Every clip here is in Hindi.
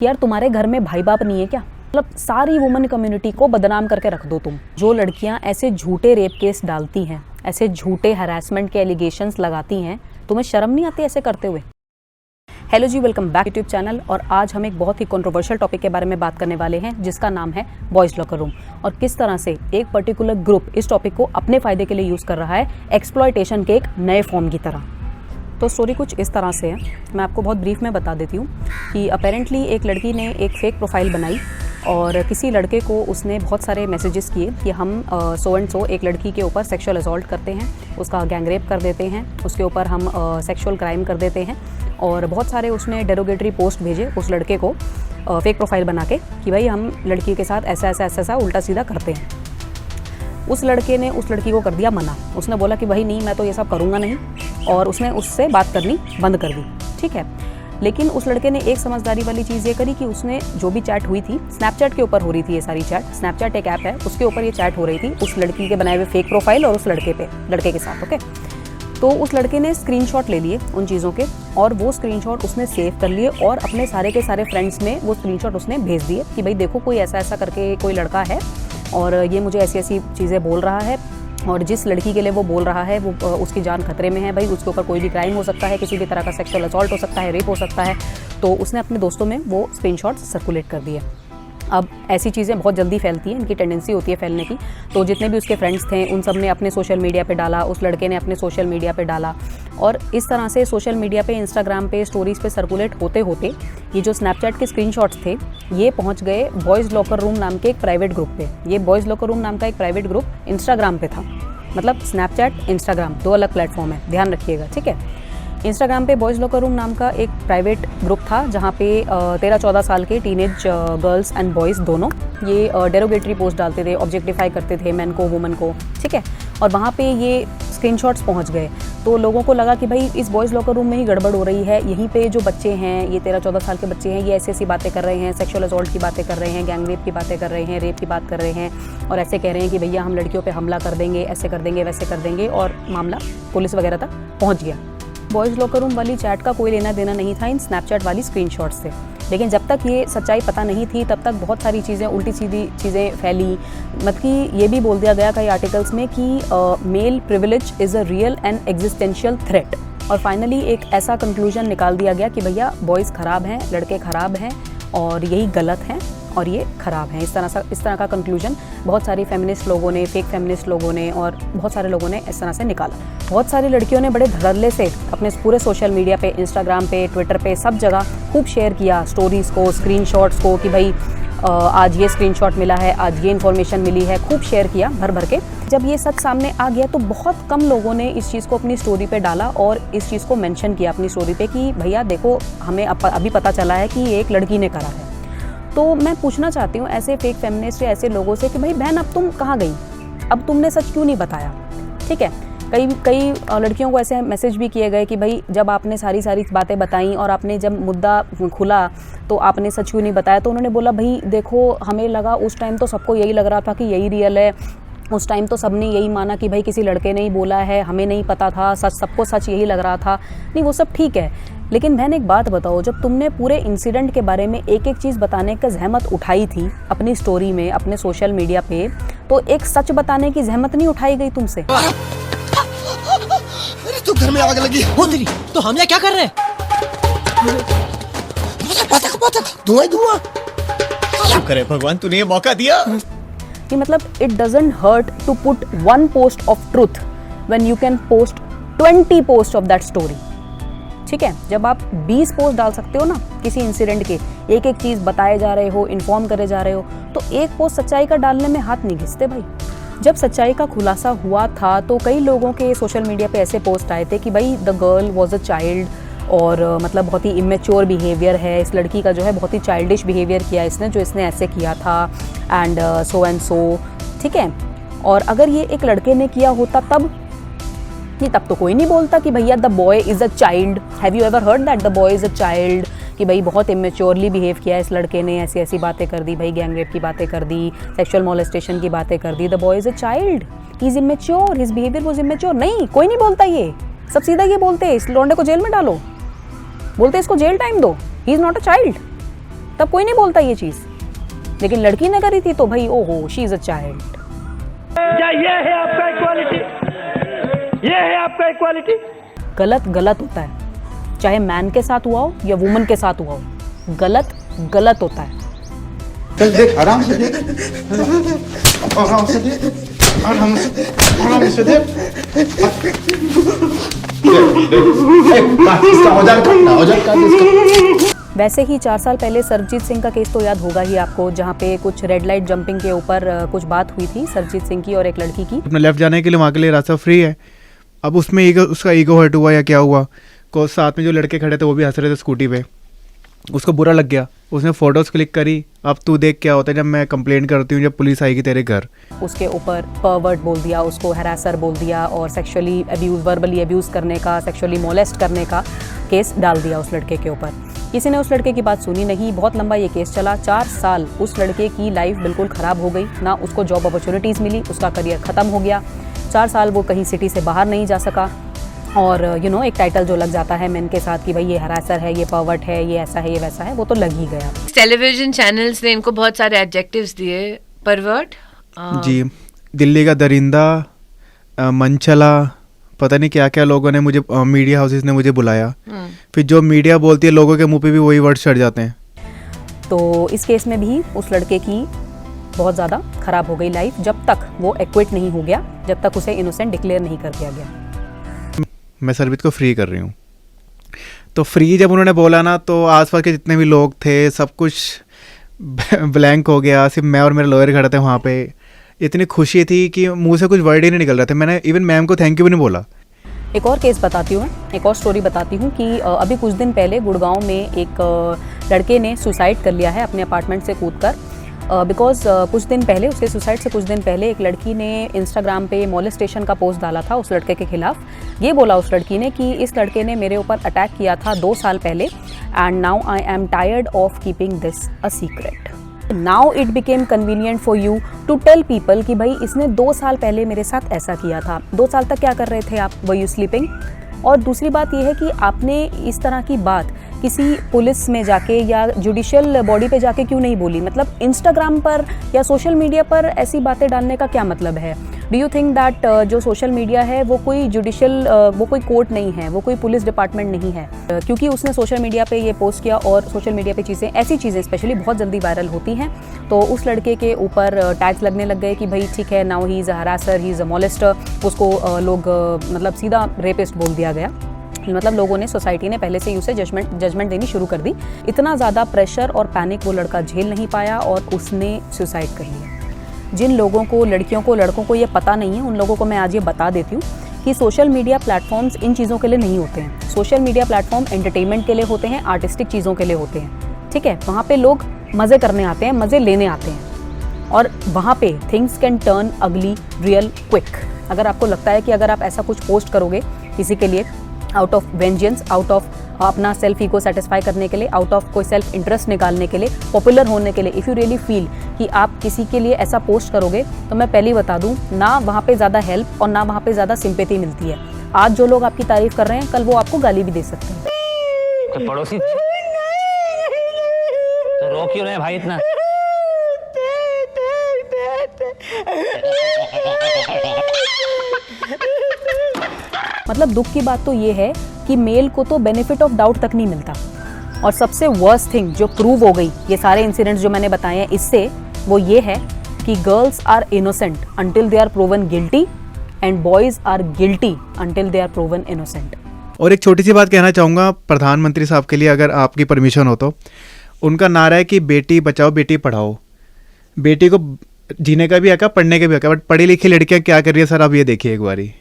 यार तुम्हारे घर में भाई बाप नहीं है क्या? मतलब सारी वुमेन कम्युनिटी को बदनाम करके रख दो तुम। जो लड़कियां ऐसे झूठे रेप केस डालती हैं, ऐसे झूठे हरासमेंट के एलिगेशंस लगाती हैं, तुम्हें शर्म नहीं आती ऐसे करते हुए? हेलो जी, वेलकम बैक यूट्यूब चैनल। और आज हम एक बहुत ही कंट्रोवर्शियल टॉपिक के बारे में बात करने वाले हैं जिसका नाम है बॉयज़ लॉकर रूम, और किस तरह से एक पर्टिकुलर ग्रुप इस टॉपिक को अपने फ़ायदे के लिए यूज़ कर रहा है एक्सप्लॉयटेशन के एक नए फॉर्म की तरह। तो स्टोरी कुछ इस तरह से है, मैं आपको बहुत ब्रीफ में बता देती हूँ कि अपेरेंटली एक लड़की ने एक फ़ेक प्रोफाइल बनाई और किसी लड़के को उसने बहुत सारे मैसेजेस किए कि हम सो एंड सो एक लड़की के ऊपर सेक्सुअल असॉल्ट करते हैं, उसका गैंग रेप कर देते हैं, उसके ऊपर हम सेक्सुअल क्राइम कर देते हैं, और बहुत सारे उसने डेरोगेटरी पोस्ट भेजे उस लड़के को फेक प्रोफाइल बना के कि भाई हम लड़की के साथ ऐसा ऐसा ऐसा ऐसा उल्टा सीधा करते हैं। उस लड़के ने उस लड़की को कर दिया मना। उसने बोला कि भाई नहीं, मैं तो ये सब करूँगा नहीं, और उसने उससे बात करनी बंद कर दी। ठीक है, लेकिन उस लड़के ने एक समझदारी वाली चीज़ ये करी कि उसने जो भी चैट हुई थी, स्नैपचैट के ऊपर हो रही थी ये सारी चैट। स्नैपचैट एक ऐप है, उसके ऊपर ये चैट हो रही थी उस लड़की के बनाए हुए फेक प्रोफाइल और उस लड़के के साथ। ओके, तो उस लड़के ने स्क्रीनशॉट ले लिए उन चीज़ों के, और वो स्क्रीनशॉट उसने सेव कर लिए और अपने सारे के सारे फ्रेंड्स में वो स्क्रीनशॉट उसने भेज दिए कि भाई देखो कोई ऐसा ऐसा करके कोई लड़का है और ये मुझे ऐसी ऐसी चीज़ें बोल रहा है, और जिस लड़की के लिए वो बोल रहा है वो उसकी जान खतरे में है, भाई उसके ऊपर कोई भी क्राइम हो सकता है, किसी भी तरह का सेक्सुअल असॉल्ट हो सकता है, रेप हो सकता है। तो उसने अपने दोस्तों में वो स्क्रीनशॉट्स सर्कुलेट कर दिए। अब ऐसी चीज़ें बहुत जल्दी फैलती हैं, इनकी टेंडेंसी होती है फैलने की। तो जितने भी उसके फ्रेंड्स थे उन सब ने अपने सोशल मीडिया पे डाला, उस लड़के ने अपने सोशल मीडिया पे डाला, और इस तरह से सोशल मीडिया पे, इंस्टाग्राम पे, स्टोरीज़ पे सर्कुलेट होते होते ये जो स्नैपचैट के स्क्रीनशॉट्स थे ये पहुंच गए बॉयज़ लॉकर रूम नाम के एक प्राइवेट ग्रुप पे। ये बॉयज़ लॉकर रूम नाम का एक प्राइवेट ग्रुप इंस्टाग्राम पे था। मतलब स्नैपचैट, इंस्टाग्राम दो अलग प्लेटफॉर्म है, ध्यान रखिएगा। ठीक है, इंस्टाग्राम पे बॉयज़ लॉकर रूम नाम का एक प्राइवेट ग्रुप था जहाँ पे 13-14 साल के टीनेज गर्ल्स एंड बॉयज़ दोनों ये डेरोगेटरी पोस्ट डालते थे, ऑब्जेक्टिफाई करते थे मैन को, वुमन को। ठीक है, और वहाँ पे ये स्क्रीनशॉट्स पहुँच गए, तो लोगों को लगा कि भाई इस बॉयज़ लॉकर रूम में ही गड़बड़ हो रही है। यहीं पे जो बच्चे हैं, ये 13-14 साल के बच्चे हैं, ये ऐसी ऐसी बातें कर रहे हैं, सेक्सुअल असॉल्ट की बातें कर रहे हैं, गैंग रेप की बातें कर रहे हैं, रेप की बात कर रहे हैं, और ऐसे कह रहे हैं कि भैया हम लड़कियों पे हमला कर देंगे, ऐसे कर देंगे, वैसे कर देंगे, और मामला पुलिस वगैरह तक पहुँच गया। बॉयज़ लॉकर रूम वाली चैट का कोई लेना देना नहीं था इन स्नैपचैट वाली स्क्रीनशॉट से। लेकिन जब तक ये सच्चाई पता नहीं थी तब तक बहुत सारी चीज़ें, उल्टी सीधी चीज़ें फैली। मतलब कि ये भी बोल दिया गया कई आर्टिकल्स में कि mail privilege is a real and existential threat, और फाइनली एक ऐसा कंक्लूजन निकाल दिया गया कि भैया बॉयज़ ख़राब हैं, लड़के ख़राब हैं, और यही गलत हैं और ये ख़राब हैं। इस तरह का कंक्लूजन बहुत सारी फेमिनिस्ट लोगों ने, फेक फेमिनिस्ट लोगों ने, और बहुत सारे लोगों ने इस तरह से निकाला। बहुत सारी लड़कियों ने बड़े धड़ल्ले से अपने पूरे सोशल मीडिया पे, इंस्टाग्राम पे, ट्विटर पे, सब जगह खूब शेयर किया स्टोरीज़ को, स्क्रीनशॉट्स को कि भाई आज ये स्क्रीनशॉट मिला है, आज ये इन्फॉर्मेशन मिली है, खूब शेयर किया भर भर के। जब ये सच सामने आ गया तो बहुत कम लोगों ने इस चीज़ को अपनी स्टोरी पे डाला और इस चीज़ को मेंशन किया अपनी स्टोरी पे कि भैया देखो हमें अभी पता चला है कि ये एक लड़की ने करा है। तो मैं पूछना चाहती हूँ ऐसे फेक फेमिनिस्ट या ऐसे लोगों से कि भाई बहन अब तुम कहाँ गई, अब तुमने सच क्यों नहीं बताया? ठीक है, कई लड़कियों को ऐसे मैसेज भी किए गए कि भाई जब आपने सारी बातें बताई और आपने जब मुद्दा खुला तो आपने सच क्यों नहीं बताया? तो उन्होंने बोला भाई देखो हमें लगा उस टाइम तो सबको यही लग रहा था कि यही रियल है, उस टाइम तो सबने यही माना कि भाई किसी लड़के ने ही बोला है, हमें नहीं पता था, सबको सच यही लग रहा था। नहीं, वो सब ठीक है, लेकिन बहन एक बात बताओ, जब तुमने पूरे इंसिडेंट के बारे में एक एक चीज़ बताने का जहमत उठाई थी अपनी स्टोरी में, अपने सोशल मीडिया पे, तो एक सच बताने की जहमत नहीं उठाई गई तुमसे? अरे तो घर में आग लगी हो तेरी, तो हम क्या कर रहे हैं? धुआं। शुक्र है भगवान तूने ये मौका दिया। कि मतलब it doesn't hurt to put one post of truth when you can post 20 post of that story. ठीक है, जब आप 20 पोस्ट डाल सकते हो ना किसी इंसिडेंट के, एक एक चीज़ बताए जा रहे हो, इन्फॉर्म करे जा रहे हो, तो एक पोस्ट सच्चाई का डालने में हाथ नहीं घिसते भाई। जब सच्चाई का खुलासा हुआ था तो कई लोगों के सोशल मीडिया पे ऐसे पोस्ट आए थे कि भाई the girl was a child, और मतलब बहुत ही इमेच्योर बिहेवियर है इस लड़की का, जो है बहुत ही चाइल्डिश बिहेवियर किया इसने, जो इसने ऐसे किया था, एंड सो एंड सो। ठीक है, और अगर ये एक लड़के ने किया होता तब तो कोई नहीं बोलता कि भैया the boy is a child. Have you ever heard that the boy is a child? कि भाई बहुत इमेच्योरली बिहेव किया इस लड़के ने, ऐसी ऐसी बातें कर दी, भाई गैंग रेप की बातें कर दी, सेक्सुअल मोलेस्टेशन की बातें कर दी, the boy is a child, he is immature, his behaviour was immature. नहीं, कोई नहीं बोलता ये, सब सीधा ये बोलते हैं इस लौंडे को जेल में डालो, बोलते इसको जेल टाइम दो, he is not a child. तब कोई नहीं बोलता ये चीज़, लेकिन लड़की ने करी थी तो भाई ओहो शी इज़ अ चाइल्ड। क्या ये है आपका इक्वालिटी? ये है आपका इक्वालिटी? गलत गलत होता है, चाहे मैन के साथ हुआ हो या वुमन के साथ हुआ हो, गलत गलत होता है। चल देख, आराम से देख, आराम से देख, आराम से देख। वैसे ही 4 साल पहले सरबजीत सिंह का केस तो याद होगा ही आपको, जहाँ पे कुछ रेड लाइट जंपिंग के ऊपर कुछ बात हुई थी सरबजीत सिंह की और एक लड़की की। अपना लेफ्ट जाने के लिए वहाँ के लिए रास्ता फ्री है। अब उसमें उसका ईगो हर्ट हुआ या क्या हुआ, को साथ में जो लड़के खड़े थे वो भी हंस रहे थे स्कूटी पे, उसको बुरा लग गया, उसने फ़ोटोज़ क्लिक करी। अब तू देख क्या होता है जब मैं कंप्लेंट करती हूँ, जब पुलिस आएगी तेरे घर। उसके ऊपर परवर्ट बोल दिया, उसको हैरासर बोल दिया और सेक्सुअली अब्यूज़, वर्बली अब्यूज़ करने का, सेक्सुअली मोलेस्ट करने का केस डाल दिया उस लड़के के ऊपर। किसी ने उस लड़के की बात सुनी नहीं, बहुत लंबा ये केस चला। 4 साल उस लड़के की लाइफ बिल्कुल ख़राब हो गई, ना उसको जॉब अपॉर्चुनिटीज़ मिली, उसका करियर ख़त्म हो गया। 4 साल वो कहीं सिटी से बाहर नहीं जा सका और एक टाइटल जो लग जाता है मेन के साथ कि भाई ये हरासर है, ये परवर्ट है, ये ऐसा है, ये वैसा है, वो तो लग ही गया। टेलीविजन चैनल्स ने इनको बहुत सारे एडजेक्टिव्स दिए। परवर्ट जी, दिल्ली का दरिंदा, मनचला, पता नहीं क्या क्या लोगों ने मुझे, मीडिया हाउसेस ने मुझे बुलाया। फिर जो मीडिया बोलती है लोगों के मुंह पे भी वही वर्ड चढ़ जाते हैं। तो इस केस में भी उस लड़के की बहुत ज़्यादा ख़राब हो गई लाइफ, जब तक वो एक्विट नहीं हो गया, जब तक उसे इनोसेंट डिक्लेयर नहीं कर दिया गया। मैं सरबजीत को फ्री कर रही हूँ, तो फ्री जब उन्होंने बोला ना, तो आसपास के जितने भी लोग थे सब कुछ ब्लैंक हो गया। सिर्फ मैं और मेरे लॉयर खड़े थे वहाँ पे। इतनी खुशी थी कि मुंह से कुछ वर्ड ही नहीं निकल रहे थे। मैंने इवन मैम को थैंक यू भी नहीं बोला। एक और केस बताती हूँ, एक और स्टोरी बताती हूँ कि अभी कुछ दिन पहले गुड़गांव में एक लड़के ने सुसाइड कर लिया है अपने अपार्टमेंट से कूदकर। बिकॉज कुछ दिन पहले, उसके सुसाइड से कुछ दिन पहले एक लड़की ने इंस्टाग्राम पे मोलेस्टेशन का पोस्ट डाला था उस लड़के के खिलाफ। ये बोला उस लड़की ने कि इस लड़के ने मेरे ऊपर अटैक किया था 2 साल पहले and now I am tired of keeping this a secret. Now it became convenient for you to tell people कि भाई इसने 2 साल पहले मेरे साथ ऐसा किया था। 2 साल तक क्या कर रहे थे आप? Were you sleeping? और दूसरी बात यह है कि आपने इस तरह की बात किसी पुलिस में जाके या जुडिशियल बॉडी पे जाके क्यों नहीं बोली? मतलब इंस्टाग्राम पर या सोशल मीडिया पर ऐसी बातें डालने का क्या मतलब है? डू यू थिंक दैट जो सोशल मीडिया है वो कोई जुडिशियल, वो कोई कोर्ट नहीं है, वो कोई पुलिस डिपार्टमेंट नहीं है? क्योंकि उसने सोशल मीडिया पे ये पोस्ट किया और सोशल मीडिया पे चीज़ें, ऐसी चीज़ें स्पेशली बहुत जल्दी वायरल होती हैं, तो उस लड़के के ऊपर टैग्स लगने लग गए कि भाई ठीक है, now he is a harasser, he is a molester. उसको लोग मतलब सीधा रेपिस्ट बोल दिया गया। मतलब लोगों ने, सोसाइटी ने पहले से ही उसे जजमेंट देनी शुरू कर दी। इतना ज़्यादा प्रेशर और पैनिक वो लड़का झेल नहीं पाया और उसने सुसाइड कर लिया। जिन लोगों को, लड़कियों को, लड़कों को ये पता नहीं है, उन लोगों को मैं आज ये बता देती हूँ कि सोशल मीडिया प्लेटफॉर्म्स इन चीज़ों के लिए नहीं होते हैं। सोशल मीडिया प्लेटफॉर्म एंटरटेनमेंट के लिए होते हैं, आर्टिस्टिक चीज़ों के लिए होते हैं। ठीक है, वहाँ पे लोग मज़े करने आते हैं, मज़े लेने आते हैं और वहाँ पे थिंग्स कैन टर्न अगली रियल क्विक। अगर आपको लगता है कि अगर आप ऐसा कुछ पोस्ट करोगे किसी के लिए out of vengeance, out of अपना सेल्फ ईगो सेटिस्फाई करने के लिए, आउट ऑफ कोई सेल्फ इंटरेस्ट निकालने के लिए, पॉपुलर होने के लिए, इफ़ यू रियली फील कि आप किसी के लिए ऐसा पोस्ट करोगे, तो मैं पहले ही बता दूं, ना वहाँ पे ज़्यादा हेल्प और ना वहाँ पे ज़्यादा सिंपैथी मिलती है। आज जो लोग आपकी तारीफ कर रहे हैं, कल वो आपको गाली भी दे सकते हैं। पड़ोसी तो रो क्यों रहे भाई इतना? मतलब दुख की बात तो ये है कि मेल को तो बेनिफिट ऑफ डाउट तक नहीं मिलता। और सबसे वर्स्ट थिंग जो प्रूव हो गई ये सारे इंसिडेंट्स जो मैंने बताए हैं इससे, वो ये है कि girls are innocent until they are proven guilty and boys are guilty until they are proven innocent. और एक छोटी सी बात कहना चाहूँगा प्रधानमंत्री साहब के लिए, अगर आपकी परमिशन हो तो। उनका नारा है कि बेटी बचाओ बेटी पढ़ाओ। बेटी को जीने का भी हक है, पढ़ने का भी हक है, बट पढ़ी लिखी लड़कियाँ क्या कर रही है सर, आप ये देखिए एक बारी।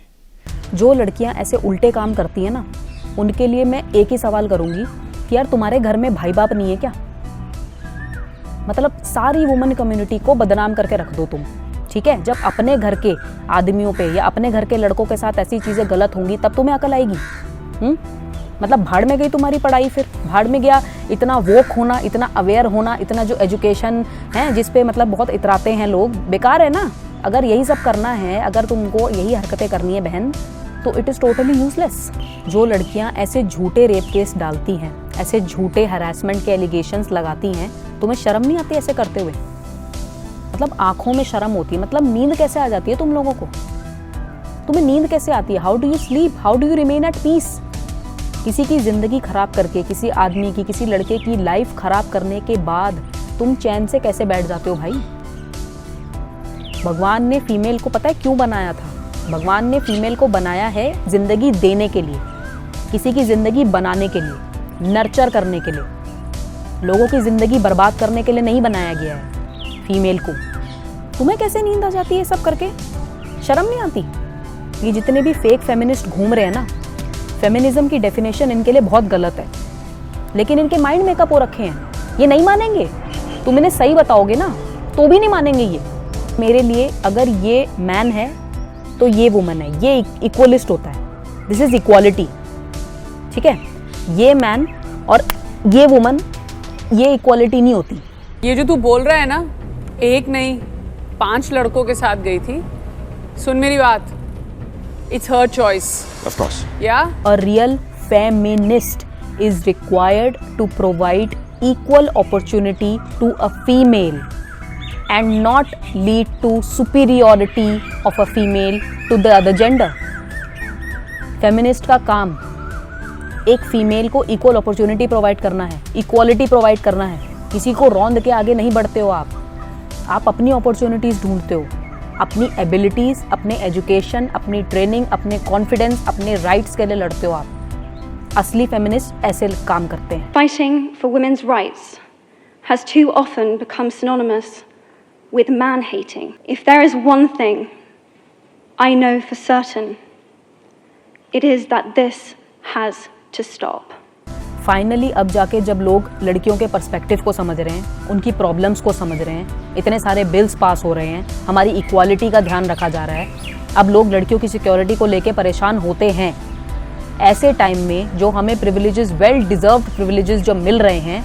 जो लड़कियां ऐसे उल्टे काम करती हैं ना, उनके लिए मैं एक ही सवाल करूंगी कि यार तुम्हारे घर में भाई बाप नहीं है क्या? मतलब सारी वुमेन कम्युनिटी को बदनाम करके रख दो तुम। ठीक है, जब अपने घर के आदमियों पे या अपने घर के लड़कों के साथ ऐसी चीज़ें गलत होंगी तब तुम्हें अकल आएगी। मतलब भाड़ में गई तुम्हारी पढ़ाई, फिर भाड़ में गया इतना वोक होना, इतना अवेयर होना, इतना जो एजुकेशन है जिस पे मतलब बहुत इतराते हैं लोग, बेकार है ना। अगर यही सब करना है, अगर तुमको यही हरकतें करनी है बहन, तो इट इज़ टोटली यूजलेस। जो लड़कियां ऐसे झूठे रेप केस डालती हैं, ऐसे झूठे हरासमेंट के एलिगेशंस लगाती हैं, तुम्हें शर्म नहीं आती ऐसे करते हुए? मतलब आंखों में शर्म होती है? मतलब नींद कैसे आ जाती है तुम लोगों को? तुम्हें नींद कैसे आती है? How do you sleep? How do you remain at peace? किसी की जिंदगी खराब करके, किसी आदमी की, किसी लड़के की लाइफ खराब करने के बाद तुम चैन से कैसे बैठ जाते हो भाई? भगवान ने फीमेल को पता है क्यों बनाया था? भगवान ने फीमेल को बनाया है जिंदगी देने के लिए, किसी की जिंदगी बनाने के लिए, नर्चर करने के लिए। लोगों की जिंदगी बर्बाद करने के लिए नहीं बनाया गया है फीमेल को। तुम्हें कैसे नींद आ जाती है सब करके? शर्म नहीं आती? ये जितने भी फेक फेमिनिस्ट घूम रहे हैं ना, फेमिनिज्म की डेफिनेशन इनके लिए बहुत गलत है, लेकिन इनके माइंड मेकअप हो रखे हैं, ये नहीं मानेंगे। तुम इन्हें सही बताओगे ना तो भी नहीं मानेंगे ये। मेरे लिए अगर ये मैन है तो ये वुमन है, ये इक्वलिस्ट होता है। दिस इज इक्वालिटी, ठीक है? ये मैन और ये वुमन, ये इक्वालिटी नहीं होती। ये जो तू बोल रहा है ना, एक नहीं 5 लड़कों के साथ गई थी। सुन मेरी बात, it's her choice. Of course. या A real feminist is required to provide equal opportunity to a female and not lead to superiority of a female to the other gender. Feminist का काम एक फीमेल को इक्वल अपॉर्चुनिटी प्रोवाइड करना है, इक्वालिटी प्रोवाइड करना है। किसी को रौंद के आगे नहीं बढ़ते हो आप अपनी अपॉर्चुनिटीज़ ढूंढते हो, अपनी एबिलिटीज़, अपने एजुकेशन, अपनी ट्रेनिंग, अपने कॉन्फिडेंस, अपने राइट्स के लिए लड़ते हो आप। असली फेमिनिस्ट ऐसे काम करते हैं। Fighting for women's rights has too often become synonymous with man-hating. If there is one thing I know for certain, it is that this has to stop. Finally अब जाके जब लोग लड़कियों के पर्सपेक्टिव को समझ रहे हैं, उनकी प्रॉब्लम्स को समझ रहे हैं, इतने सारे बिल्स पास हो रहे हैं, हमारी इक्वालिटी का ध्यान रखा जा रहा है, अब लोग लड़कियों की सिक्योरिटी को लेके परेशान होते हैं। ऐसे टाइम में जो हमें प्रिविलेजेस, वेल डिजर्व्ड प्रिविलेजेस जो मिल रहे हैं,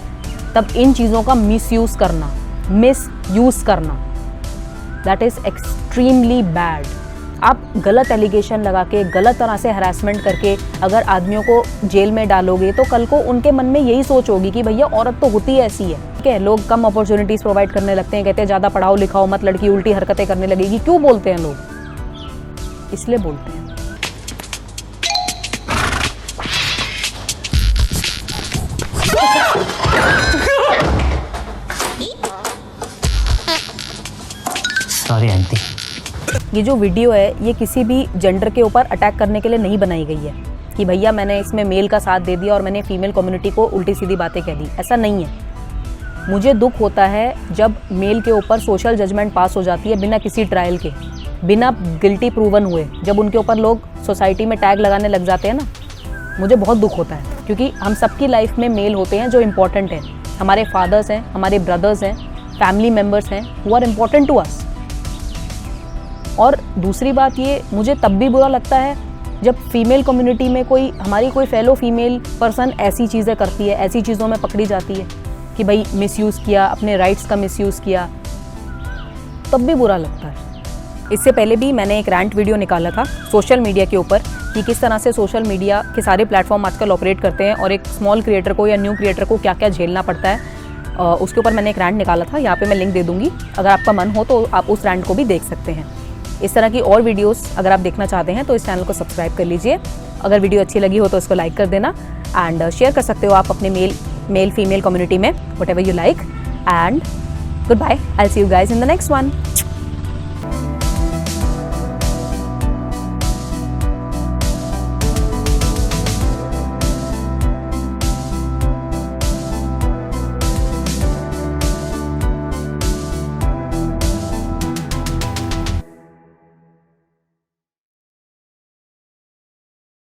तब इन चीज़ों का मिसयूज़ करना, दैट इज़ एक्सट्रीमली बैड। आप गलत एलिगेशन लगा के, गलत तरह से हरासमेंट करके अगर आदमियों को जेल में डालोगे तो कल को उनके मन में यही सोच होगी कि भैया औरत तो होती ऐसी है, ठीक है? लोग कम अपॉर्चुनिटीज़ प्रोवाइड करने लगते हैं, कहते हैं ज़्यादा पढ़ाओ लिखाओ मत, लड़की उल्टी हरकतें करने लगेगी। क्यों बोलते हैं लोग? इसलिए बोलते हैं। Sorry aunty. ये जो वीडियो है ये किसी भी जेंडर के ऊपर अटैक करने के लिए नहीं बनाई गई है कि भैया मैंने इसमें मेल का साथ दे दिया और मैंने फीमेल कम्युनिटी को उल्टी सीधी बातें कह दी। ऐसा नहीं है। मुझे दुख होता है जब मेल के ऊपर सोशल जजमेंट पास हो जाती है बिना किसी ट्रायल के, बिना गिल्टी प्रूवन हुए, जब उनके ऊपर लोग सोसाइटी में टैग लगाने लग जाते हैं ना, मुझे बहुत दुख होता है। क्योंकि हम सबकी लाइफ में मेल होते हैं जो इम्पोर्टेंट हैं, हमारे फादर्स हैं, हमारे ब्रदर्स हैं, फैमिली मेम्बर्स हैं, who are important to us. और दूसरी बात ये, मुझे तब भी बुरा लगता है जब फीमेल कम्युनिटी में हमारी कोई फेलो फीमेल पर्सन ऐसी चीज़ें करती है, ऐसी चीज़ों में पकड़ी जाती है कि भाई मिसयूज़ किया, अपने राइट्स का मिसयूज़ किया, तब भी बुरा लगता है। इससे पहले भी मैंने एक रैंट वीडियो निकाला था सोशल मीडिया के ऊपर कि किस तरह से सोशल मीडिया के सारे प्लेटफॉर्म आजकल ऑपरेट करते हैं और एक स्मॉल क्रिएटर को या न्यू क्रिएटर को क्या क्या झेलना पड़ता है। उसके ऊपर मैंने एक रैंट निकाला था, यहाँ पे मैं लिंक दे दूँगी, अगर आपका मन हो तो आप उस रैंट को भी देख सकते हैं। इस तरह की और वीडियोस अगर आप देखना चाहते हैं तो इस चैनल को सब्सक्राइब कर लीजिए। अगर वीडियो अच्छी लगी हो तो इसको लाइक कर देना एंड शेयर कर सकते हो आप अपने मेल फीमेल कम्युनिटी में, whatever you like. And goodbye, I will see you guys in the next one.